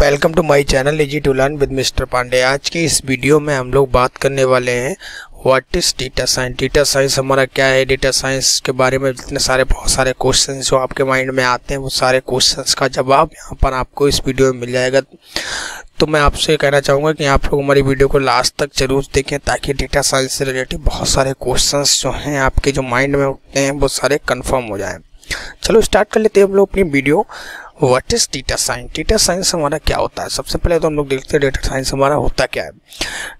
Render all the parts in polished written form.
Welcome to my channel easy to learn with mister Pandey. आज की इस वीडियो में हम लोग बात करने वाले हैं what is data science. Data science हमारा क्या है, डेटा साइंस के बारे में जितने सारे बहुत सारे क्वेश्चन जो आपके माइंड में आते हैं वो सारे क्वेश्चंस का जवाब यहाँ पर आपको इस वीडियो में मिल जाएगा। तो मैं आपसे कहना चाहूँगा कि आप लोग हमारी वीडियो को लास्ट तक जरूर देखें ताकि डेटा साइंस से रिलेटेड बहुत सारे क्वेश्चंस जो हैं आपके जो माइंड में उठते हैं वो सारे कन्फर्म हो जाएँ। चलो स्टार्ट कर लेते हैं हम लोग अपनी video. What is data science. Data science हमारा क्या होता है, सबसे पहले तो हम लोग देखते हैं डेटा साइंस हमारा होता क्या है।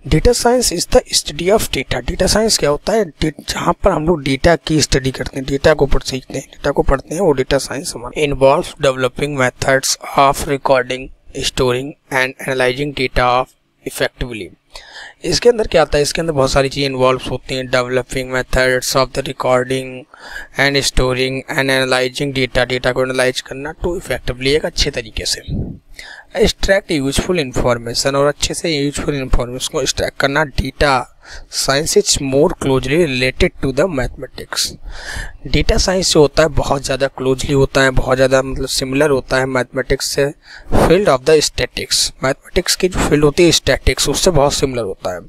Data science is the study of data. Data science क्या होता है, जहाँ पर हम लोग डेटा की स्टडी करते हैं, डेटा को सीखते हैं, डेटा को पढ़ते हैं, वो डेटा साइंस हमारा involve developing methods of recording, storing and analysing data of effectively. इसके अंदर क्या आता है, इसके अंदर बहुत सारी चीज़ें इन्वॉल्व होती हैं। Developing methods of the recording and storing and analysing data, data को एनालाइज करना टू इफेक्टिवली, एक अच्छे तरीके से एक्सट्रैक्ट यूजफुल इन्फॉर्मेशन, और अच्छे से यूजफुल इन्फॉर्मेशन को एक्सट्रैक्ट करना। Data science is more closely related to the mathematics. Data science जो होता है बहुत ज़्यादा क्लोजली होता है, बहुत ज़्यादा मतलब सिमिलर होता है मैथमेटिक्स से। Field of the statics, mathematics की जो फील्ड होती है स्टैटिक्स, उससे बहुत सिमिलर होता है।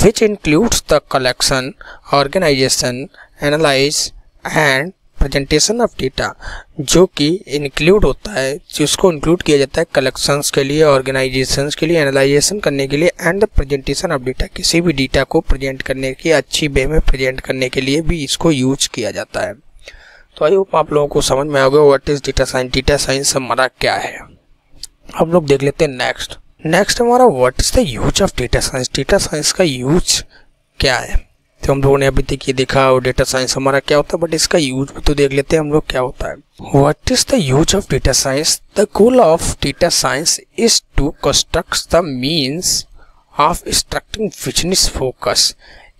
Which includes the collection, organisation, analyse and presentation of data, जो कि इंक्लूड होता है, जिसको इंक्लूड किया जाता है कलेक्शंस के लिए, ऑर्गेनाइजेशंस के लिए, एनालाइजेशन करने के लिए, and the presentation of data, किसी भी डेटा को प्रेजेंट करने की अच्छी वे में प्रेजेंट करने के लिए भी इसको यूज किया जाता है। तो आई होप आप लोगों को समझ में आ गया what is data science. Data science हमारा क्या है, हम लोग देख लेते हैं नेक्स्ट हमारा what is the use of data science. Data science का यूज क्या है, तो हम लोगों ने अभी तक ये देखा और डेटा साइंस हमारा क्या होता है, बट इसका यूज भी तो देख लेते हैं हम लोग क्या होता है। What is the use of data science. The goal of data science is to construct the means of extracting business focus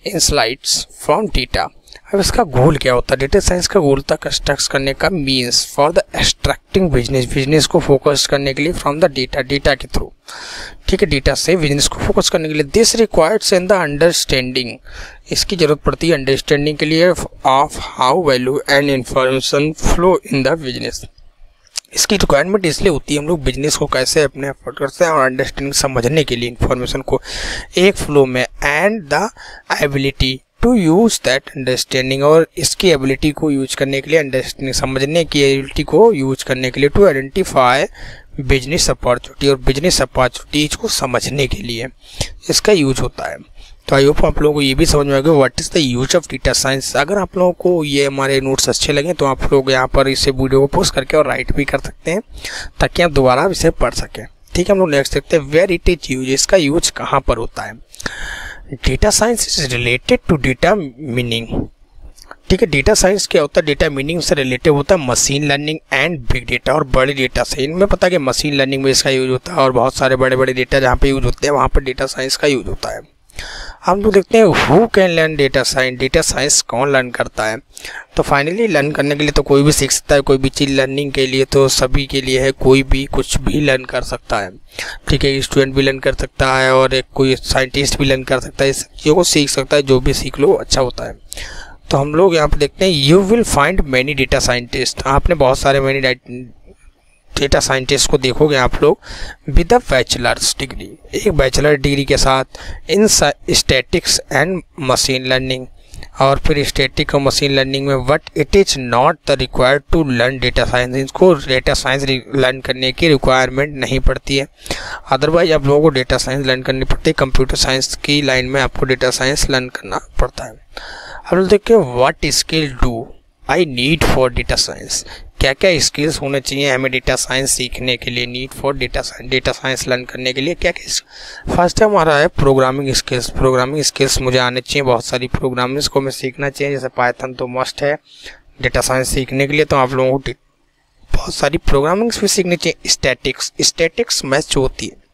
insights from data. अब इसका गोल क्या होता है, डेटा साइंस का गोल था कंस्ट्रक्ट करने का means for the extracting business को फोकस करने के लिए फ्रॉम द डेटा के थ्रू। ठीक है, डेटा से बिजनेस को फोकस करने के लिए। दिस रिक्वायर्ड्स इन द अंडरस्टैंडिंग, इसकी जरूरत पड़ती है अंडरस्टैंडिंग के लिए of how value and information flow in the business. इसकी रिक्वायरमेंट इसलिए होती है, हम लोग बिजनेस को कैसे अपने एफर्ट करते हैं और अंडरस्टैंडिंग समझने के लिए इंफॉर्मेशन को एक फ्लो में, and the ability to use that understanding, और इसकी एबिलिटी को यूज करने के लिए, अंडरस्टैंडिंग समझने की एबिलिटी को यूज करने के लिए, टू आइडेंटिफाई बिजनेस अपॉर्चुनिटी, और बिजनेस अपॉर्चुनिटीज को समझने के लिए इसका यूज होता है। तो आई होप आप लोगों को ये भी समझ में आ गया what is the use of data science. अगर आप लोगों को ये हमारे नोट्स अच्छे लगे तो आप लोग यहाँ पर इसे वीडियो को पोस्ट करके और राइट भी कर सकते हैं ताकि आप दोबारा इसे पढ़ सकें। ठीक है, हम लोग नेक्स्ट देखते हैं वेयर इट इज यूज। इसका यूज कहाँ पर होता है। Data science is related to data meaning. ठीक है, डेटा साइंस क्या होता है, डेटा मीनिंग से रिलेटेड होता है machine learning and big data और बड़े डेटा से। इनमें पता है कि मशीन लर्निंग में इसका यूज होता है और बहुत सारे बड़े बड़े डेटा जहाँ पे यूज होते हैं वहाँ पर डेटा साइंस का यूज होता है। हम लोग देखते हैं who can learn data science. Data science कौन लर्न करता है, तो फाइनली लर्न करने के लिए तो कोई भी सीख सकता है, कोई भी चीज़ लर्निंग के लिए तो सभी के लिए है, कोई भी कुछ भी लर्न कर सकता है। ठीक है, स्टूडेंट भी लर्न कर सकता है और एक कोई साइंटिस्ट भी लर्न कर सकता है, इस चीज़ों को सीख सकता है, जो भी सीख लो अच्छा होता है। तो हम लोग यहाँ पर देखते हैं you will find many data scientist. आपने बहुत सारे मैनी डेटा साइंटिस्ट को देखोगे आप लोग विद अ बैचलर्स डिग्री, एक बैचलर डिग्री के साथ in statics and machine learning, और फिर स्टैटिक और मशीन लर्निंग में but it is not the required to learn data science. इनको डेटा साइंस लर्न करने की रिक्वायरमेंट नहीं पड़ती है, अदरवाइज आप लोगों को डेटा साइंस लर्न करनी पड़ती है। कंप्यूटर साइंस की लाइन में आपको डेटा साइंस लर्न करना पड़ता है। हम लोग देखिए what skill do I need for data science. क्या क्या स्किल्स होने चाहिए हमें डेटा साइंस सीखने के लिए, need for data science learn करने के लिए क्या क्या। फर्स्ट हमारा है प्रोग्रामिंग स्किल्स। प्रोग्रामिंग स्किल्स मुझे आने चाहिए, बहुत सारी प्रोग्रामिंग्स को मैं सीखना चाहिए, जैसे पाइथन तो मस्ट है डेटा साइंस सीखने के लिए, तो आप लोगों को बहुत सारी प्रोग्रामिंग्स भी सीखनी चाहिए। स्टैटिक्स मैथ्स जो होती है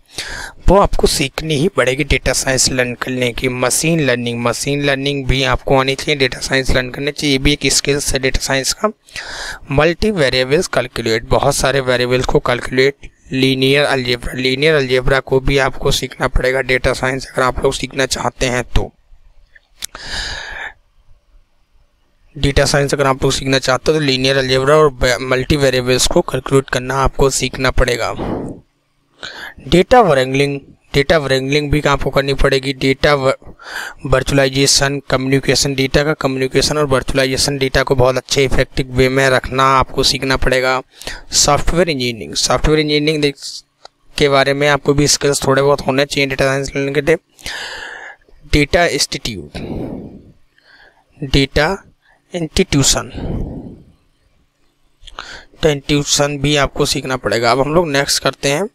वो आपको सीखनी ही पड़ेगी डेटा साइंस लर्न करने की। मशीन लर्निंग भी आपको आनी चाहिए, डेटा साइंस लर्न करने चाहिए, ये भी एक स्किल्स है डेटा साइंस का। मल्टी वेरिएबल्स कैलकुलेट, बहुत सारे वेरिएबल्स को कैलकुलेट। लीनियर अलजेब्रा को भी आपको सीखना पड़ेगा डेटा साइंस अगर आप लोग सीखना चाहते हैं तो। डेटा साइंस अगर आप लोग सीखना चाहते हो तो लीनियर अलजेब्रा और मल्टी वेरिएबल्स को कैलकुलेट करना आपको सीखना पड़ेगा। डेटा wrangling भी आपको करनी पड़ेगी। डेटा वर्चुअलाइजेशन, कम्युनिकेशन, डेटा का कम्युनिकेशन और वर्चुअलाइजेशन, डेटा को बहुत अच्छे इफेक्टिव वे में रखना आपको सीखना पड़ेगा। सॉफ्टवेयर इंजीनियरिंग के बारे में आपको भी स्किल्स थोड़े बहुत होने चाहिए डेटा साइंस लेने के लिए। डेटा इंस्टीट्यूशन भी आपको सीखना पड़ेगा। अब हम लोग नेक्स्ट करते हैं,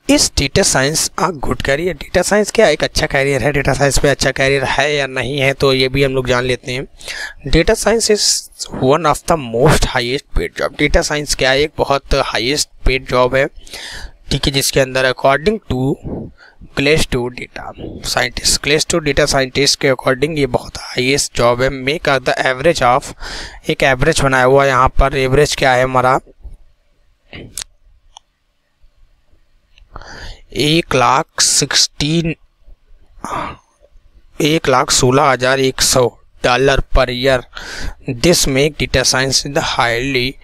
इस data science a good career. Data science क्या एक अच्छा कैरियर है? डेटा साइंस पे अच्छा कैरियर है या नहीं है, तो ये भी हम लोग जान लेते हैं। Data science is one of the most highest paid job. Data science क्या है? एक बहुत हाईएस्ट पेड जॉब है, ठीक है, जिसके अंदर अकॉर्डिंग टू ग्लेस्टोर डेटा साइंटिस्ट के अकॉर्डिंग ये बहुत हाईएस्ट जॉब है। मेक द एवरेज ऑफ, एक एवरेज बनाया हुआ है यहाँ पर। एवरेज क्या है हमारा? 1,16,100 dollar per year. This make data science in the highly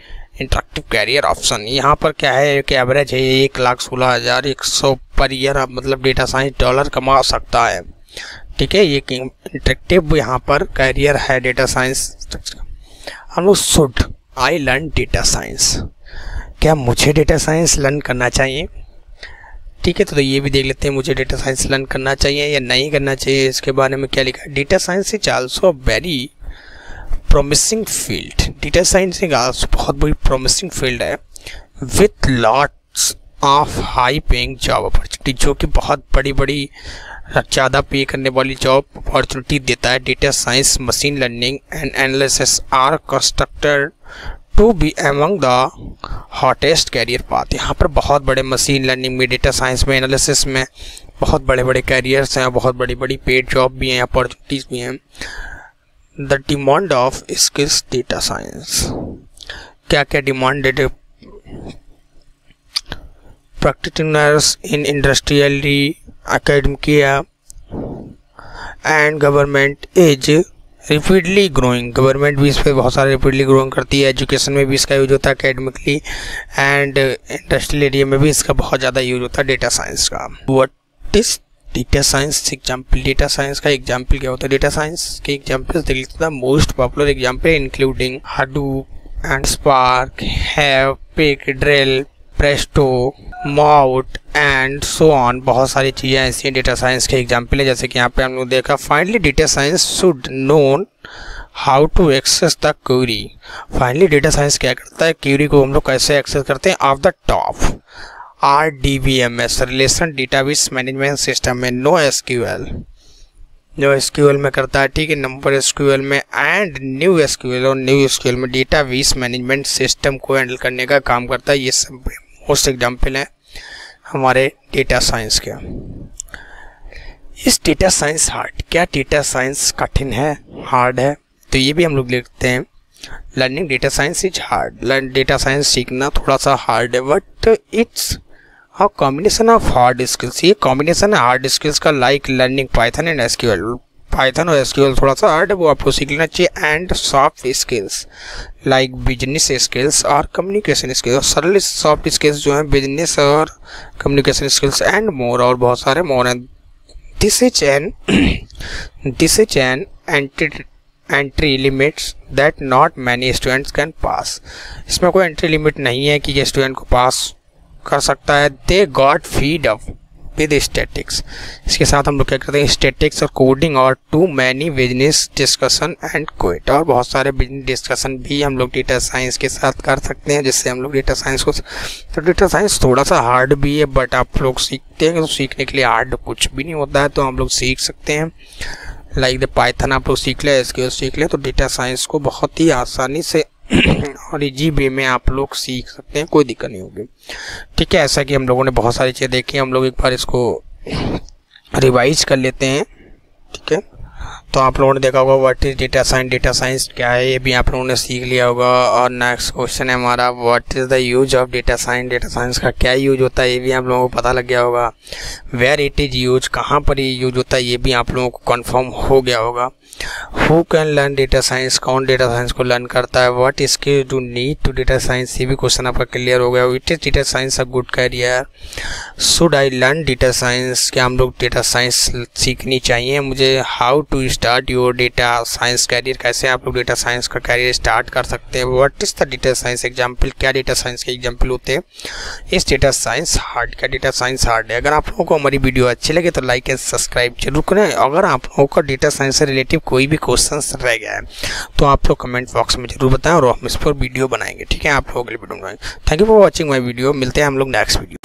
interactive career option. यहाँ पर क्या है कि एवरेज है 1,16,100 पर ईयर, मतलब डेटा साइंस डॉलर कमा सकता है, ठीक है। ये इंटरेक्टिव यहाँ पर कैरियर है डेटा साइंस। हम लोग should I learn data science, क्या मुझे डेटा साइंस लर्न करना चाहिए, ठीक है। तो ये भी देख लेते हैं, मुझे डेटा साइंस लर्न करना चाहिए या नहीं करना चाहिए। इसके बारे में क्या लिखा है? Data science is also very promising field. Data science एक बहुत बड़ी प्रोमिसिंग फील्ड है with lots of high paying job opportunity, जो कि बहुत बड़ी ज़्यादा पे करने वाली जॉब अपॉर्चुनिटी देता है। Data science, machine learning and analysis are constructed to be among the hottest career path. यहाँ पर बहुत बड़े मशीन लर्निंग में, डेटा साइंस में, एनालिसिस में बहुत बड़े कैरियर्स हैं, बहुत बड़ी पेड जॉब भी हैं, अपॉर्चुनिटीज़ भी हैं। The demand of skills data science, क्या क्या डिमांड है? Practitioners in industrially, academia and government is रिपीडली growing. Government भी इस पर बहुत सारे रिपीडली ग्रोइंग करती है। एजुकेशन में भी इसका यूज होता है, एकेडमिकली एंड इंडस्ट्रियल एरिया में भी इसका बहुत ज़्यादा यूज होता है डेटा साइंस का। What is data science example? Data science का एग्जाम्पल क्या होता है? डेटा साइंस के एग्जाम्पल देख लेते हैं। Most popular example including Hadoop and Spark, Hive, Pig, Drill, Presto, Mahout and so on. बहुत सारी चीज़ें ऐसी हैं डेटा साइंस के एग्जाम्पल है, जैसे कि यहाँ पे हम लोग देखा। Finally data science should known how to access the query. Finally data science क्या करता है? क्वेरी को हम लोग कैसे एक्सेस करते हैं? Of the top RDBMS, relation database management system में। नो SQL, जो SQL में करता है, ठीक है। नंबर SQL में एंड न्यू SQL, और न्यू SQL में डेटाबेस मैनेजमेंट सिस्टम को हैंडल करने का काम करता है। ये सब मोस्ट एग्जाम्पल है हमारे डेटा साइंस के। इस डेटा साइंस हार्ड, क्या डेटा साइंस कठिन है, हार्ड है? तो ये भी हम लोग लिखते हैं, learning data science is hard. Data science सीखना थोड़ा सा हार्ड है, but it's a combination of hard skills. ये कॉम्बिनेशन है हार्ड स्किल्स का, like learning Python and SQL। Python और SQL थोड़ा सा हार्ड है, वो आपको सीख लेना चाहिए। And soft skills like business skills और कम्युनिकेशन स्किल्स। और सरल सॉफ्ट स्किल्स जो हैं बिजनेस और कम्युनिकेशन स्किल्स एंड मोर, और बहुत सारे मोर हैं। This is an entry limits that not many students can pass. इसमें कोई एंट्री लिमिट नहीं है कि ये स्टूडेंट को पास कर सकता है। They got feed up with statics. इसके साथ हम लोग क्या करते हैं? स्टैटिक्स और कोडिंग और too many business discussion and quit. और बहुत सारे बिजनेस डिस्कशन भी हम लोग डेटा साइंस के साथ कर सकते हैं, जिससे हम लोग डेटा साइंस को। तो डेटा साइंस थोड़ा सा हार्ड भी है, बट आप लोग सीखते हैं तो सीखने के लिए हार्ड कुछ भी नहीं होता है, तो हम लोग सीख सकते हैं। लाइक द पाइथन आप लोग सीख ले, SQL सीख ले, तो डेटा साइंस को बहुत ही आसानी से और इजी वे में आप लोग सीख सकते हैं, कोई दिक्कत नहीं होगी, ठीक है। ऐसा कि हम लोगों ने बहुत सारी चीज़ें देखी, हम लोग एक बार इसको रिवाइज कर लेते हैं, ठीक है। तो आप लोगों ने देखा होगा what is data science, data science क्या है, ये भी आप लोगों ने सीख लिया होगा। और नेक्स्ट क्वेश्चन है हमारा, what is the use of data science, data science का क्या यूज होता है, ये भी आप लोगों को पता लग गया होगा। वेयर इट इज यूज, कहाँ पर ये यूज होता है, ये भी आप लोगों को कंफर्म हो गया होगा। Who can learn data science, कौन डेटा साइंस को लर्न करता है, व्हाट इसके do need to data science, ये भी क्वेश्चन आपका क्लियर हो गया। It is data science a good career, should I learn data science, क्या हम लोग डेटा साइंस सीखनी चाहिए मुझे, how to start your data science career, कैसे आप लोग डेटा साइंस का करियर स्टार्ट कर सकते हैं, what is the data science example, क्या डेटा साइंस के एग्जाम्पल होते हैं, इस डेटा साइंस हार्ड, क्या डेटा साइंस हार्ड है। अगर आप लोगों को हमारी वीडियो अच्छी लगे तो लाइक एंड सब्सक्राइब जरूर करें। अगर आप लोगों का डेटा साइंस से रिलेटिव कोई भी क्वेश्चन रह गया है तो आप लोग कमेंट बॉक्स में जरूर बताएं और हम इस पर वीडियो बनाएंगे, ठीक है, आप लोगों के लिए वीडियो बनाएंगे। Thank you for watching my video, मिलते हैं हम लोग नेक्स्ट वीडियो।